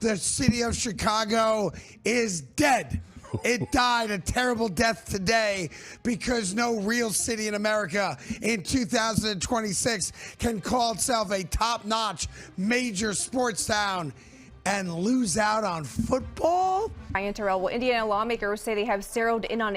The city of Chicago is dead. It died a terrible death today because no real city in America in 2026 can call itself a top-notch major sports town and lose out on football? Ryan Terrell, well, Indiana lawmakers say they have zeroed in on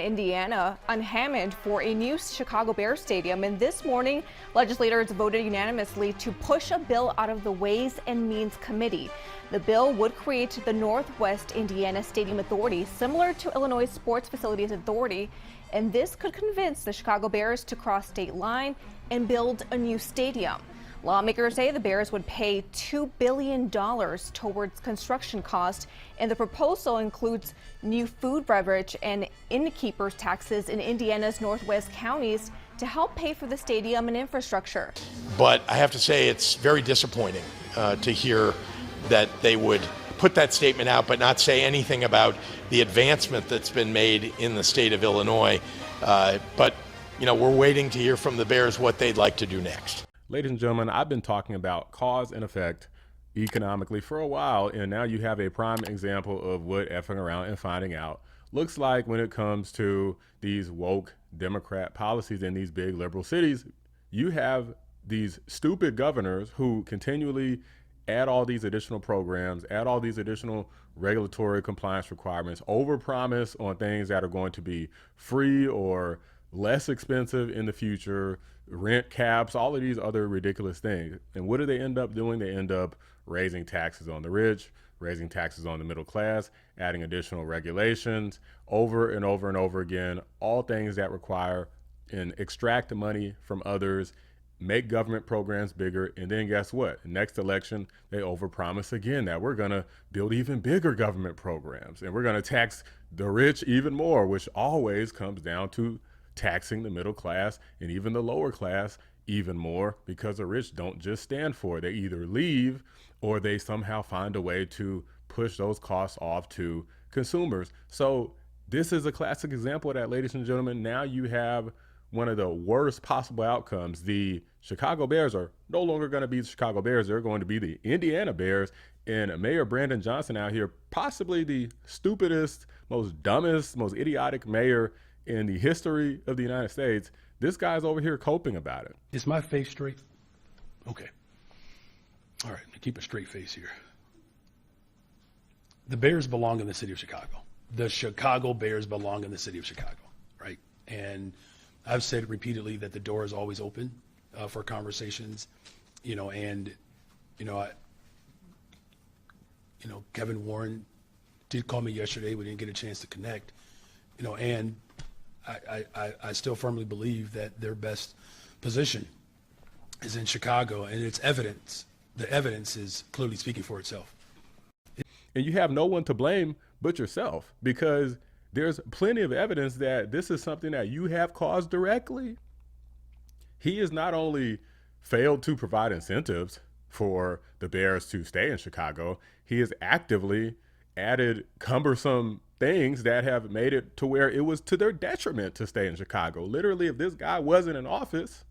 Hammond for a new Chicago Bears stadium. And this morning, legislators voted unanimously to push a bill out of the Ways and Means Committee. The bill would create the Northwest Indiana Stadium Authority, similar to Illinois Sports Facilities Authority. And this could convince the Chicago Bears to cross state line and build a new stadium. Lawmakers say the Bears would pay $2 billion towards construction costs, and the proposal includes new food, beverage, and innkeepers taxes in Indiana's northwest counties to help pay for the stadium and infrastructure. But I have to say it's very disappointing to hear that they would put that statement out but not say anything about the advancement that's been made in the state of Illinois. But, you know, we're waiting to hear from the Bears what they'd like to do next. Ladies and gentlemen, I've been talking about cause and effect economically for a while, and now you have a prime example of what effing around and finding out looks like when it comes to these woke Democrat policies in these big liberal cities. You have these stupid governors who continually add all these additional programs, add all these additional regulatory compliance requirements, overpromise on things that are going to be free or less expensive in the future, rent caps, all of these other ridiculous things. And what do they end up doing? They end up raising taxes on the rich, raising taxes on the middle class, adding additional regulations over and over and over again, all things that require and extract money from others, make government programs bigger, and then guess what? Next election, they overpromise again that we're gonna build even bigger government programs and we're gonna tax the rich even more, which always comes down to taxing the middle class and even the lower class even more, because the rich don't just stand for it. They either leave or they somehow find a way to push those costs off to consumers. So this is a classic example of that, ladies and gentlemen. Now you have one of the worst possible outcomes. The Chicago Bears are no longer going to be the Chicago Bears. They're going to be the Indiana Bears. And Mayor Brandon Johnson out here, possibly the stupidest, most dumbest, most idiotic mayor in the history of the United States. This guy's over here coping about it. Is my face straight? Okay. All right, keep a straight face here. The Bears belong in the city of Chicago. The Chicago Bears belong in the city of Chicago, right? And I've said repeatedly that the door is always open for conversations, and Kevin Warren did call me yesterday. We didn't get a chance to connect, and I still firmly believe that their best position is in Chicago, and it's evidence. The evidence is clearly speaking for itself. And you have no one to blame but yourself, because there's plenty of evidence that this is something that you have caused directly. He has not only failed to provide incentives for the Bears to stay in Chicago, he has actively added cumbersome things that have made it to where it was to their detriment to stay in Chicago. Literally, if this guy wasn't in office,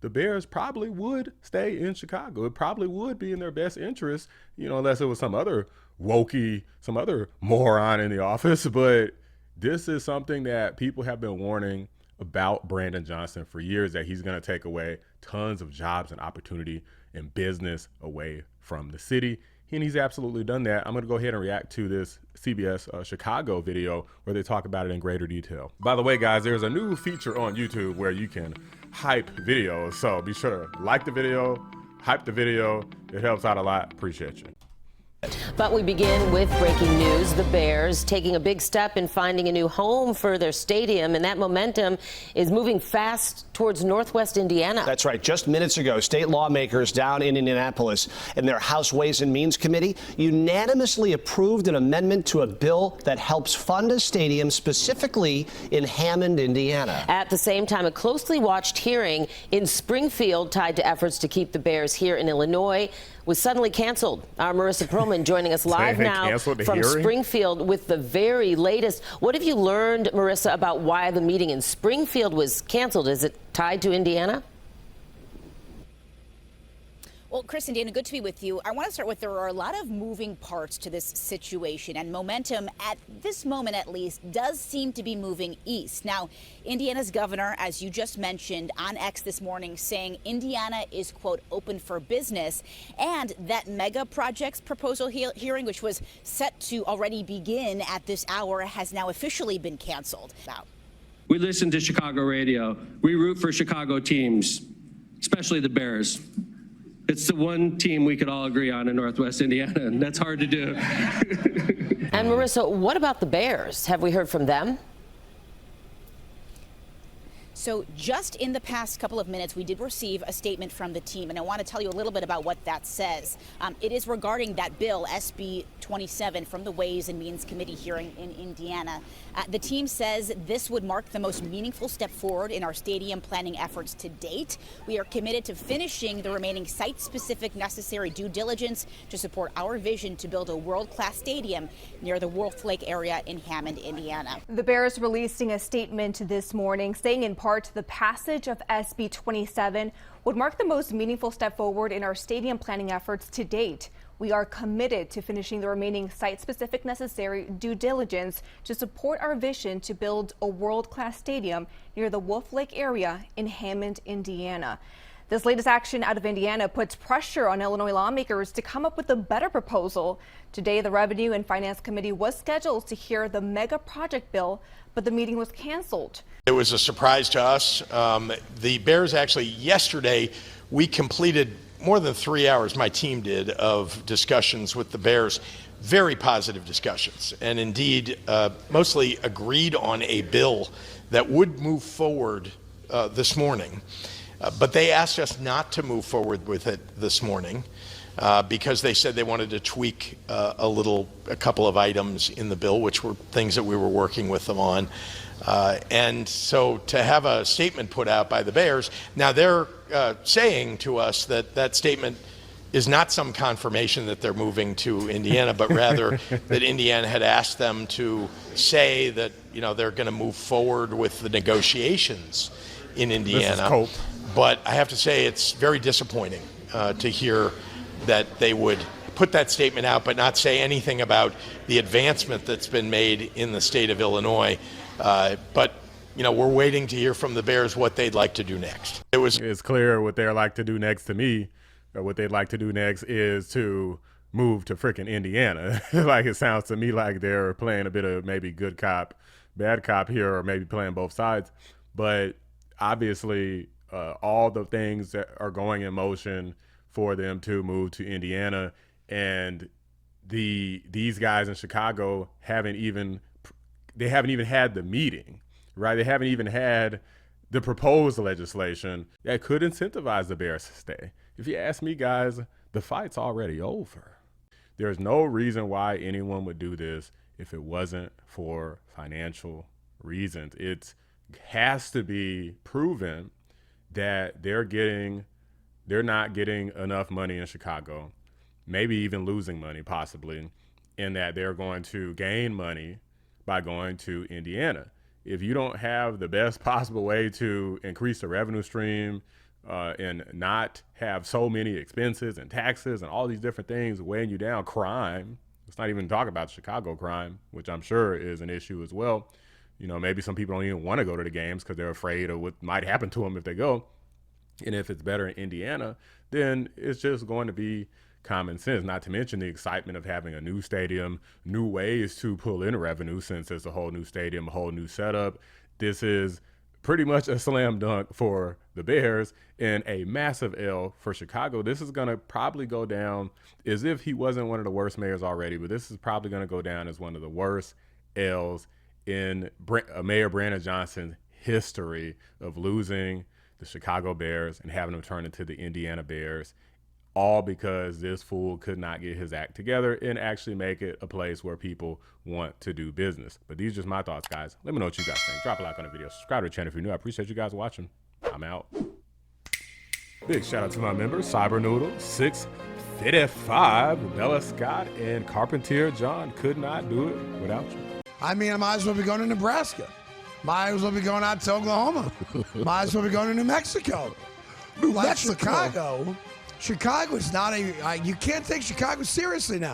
the Bears probably would stay in Chicago. It probably would be in their best interest, unless it was some other wokey, some other moron in the office. But this is something that people have been warning about Brandon Johnson for years, that he's going to take away tons of jobs and opportunity and business away from the city. And he's absolutely done that. I'm going to go ahead and react to this CBS Chicago video where they talk about it in greater detail. By the way, guys, there's a new feature on YouTube where you can hype videos. So be sure to like the video, hype the video. It helps out a lot. Appreciate you. But we begin with breaking news. The Bears taking a big step in finding a new home for their stadium, and that momentum is moving fast towards Northwest Indiana. That's right. Just minutes ago, state lawmakers down in Indianapolis in their House Ways and Means Committee unanimously approved an amendment to a bill that helps fund a stadium specifically in Hammond, Indiana. At the same time, a closely watched hearing in Springfield tied to efforts to keep the Bears here in Illinois was suddenly canceled. Our Marissa Perlman joining us live now from Springfield with the very latest. What have you learned, Marissa, about why the meeting in Springfield was canceled? Is it tied to Indiana? Well, Chris and Dana, good to be with you. I want to start with there are a lot of moving parts to this situation, and momentum at this moment, at least, does seem to be moving east. Now, Indiana's governor, as you just mentioned, on X this morning, saying Indiana is, quote, open for business, and that mega projects proposal hearing, which was set to already begin at this hour, has now officially been canceled. Now, we listen to Chicago radio. We root for Chicago teams, especially the Bears. It's the one team we could all agree on in Northwest Indiana, and that's hard to do. And Marissa, what about the Bears? Have we heard from them? so just in the past couple of minutes, we did receive a statement from the team, and I want to tell you a little bit about what that says. It is regarding that bill, SB 27, from the Ways and Means Committee hearing in Indiana. The team says this would mark the most meaningful step forward in our stadium planning efforts to date. We are committed to finishing the remaining site-specific necessary due diligence to support our vision to build a world-class stadium near the Wolf Lake area in Hammond, Indiana. The Bears releasing a statement this morning saying in part the passage of SB 27 would mark the most meaningful step forward in our stadium planning efforts to date. We are committed to finishing the remaining site-specific necessary due diligence to support our vision to build a world-class stadium near the Wolf Lake area in Hammond, Indiana. This latest action out of Indiana puts pressure on Illinois lawmakers to come up with a better proposal. Today, the Revenue and Finance Committee was scheduled to hear the mega project bill, but the meeting was canceled. It was a surprise to us. The Bears actually, yesterday, we completed more than 3 hours, my team did, of discussions with the Bears. Very positive discussions, and indeed mostly agreed on a bill that would move forward this morning. But they asked us not to move forward with it this morning because they said they wanted to tweak a couple of items in the bill, which were things that we were working with them on. And so to have a statement put out by the Bears, now they're saying to us that that statement is not some confirmation that they're moving to Indiana, but rather that Indiana had asked them to say that, you know, they're going to move forward with the negotiations in Indiana. But I have to say it's very disappointing to hear that they would put that statement out but not say anything about the advancement that's been made in the state of Illinois. But, you know, we're waiting to hear from the Bears what they'd like to do next. It's clear what they'd like to do next to me, or what they'd like to do next is to move to frickin' Indiana. Like, it sounds to me like they're playing a bit of maybe good cop, bad cop here, or maybe playing both sides. But obviously, all the things that are going in motion for them to move to Indiana, and these guys in Chicago haven't even had the meeting, right? They haven't even had the proposed legislation that could incentivize the Bears to stay. If you ask me, guys, the fight's already over. There's no reason why anyone would do this if it wasn't for financial reasons. It has to be proven that they're not getting enough money in Chicago, maybe even losing money possibly, and that they're going to gain money by going to Indiana. If you don't have the best possible way to increase the revenue stream and not have so many expenses and taxes and all these different things weighing you down, crime, let's not even talk about Chicago crime, which I'm sure is an issue as well. You know, maybe some people don't even want to go to the games because they're afraid of what might happen to them if they go. And if it's better in Indiana, then it's just going to be common sense, not to mention the excitement of having a new stadium, new ways to pull in revenue since it's a whole new stadium, a whole new setup. This is pretty much a slam dunk for the Bears and a massive L for Chicago. This is going to probably go down as if he wasn't one of the worst mayors already, but this is probably going to go down as one of the worst L's in Mayor Brandon Johnson's history of losing the Chicago Bears and having them turn into the Indiana Bears, all because this fool could not get his act together and actually make it a place where people want to do business. But these are just my thoughts, guys. Let me know what you guys think. Drop a like on the video. Subscribe to the channel if you're new. I appreciate you guys watching. I'm out. Big shout out to my members, Cybernoodle, 655, Bella Scott, and Carpentier John. Could not do it without you. I mean, I might as well be going to Nebraska. Might as well be going out to Oklahoma. Might as well be going to New Mexico. Like Chicago, Chicago's not you can't take Chicago seriously now.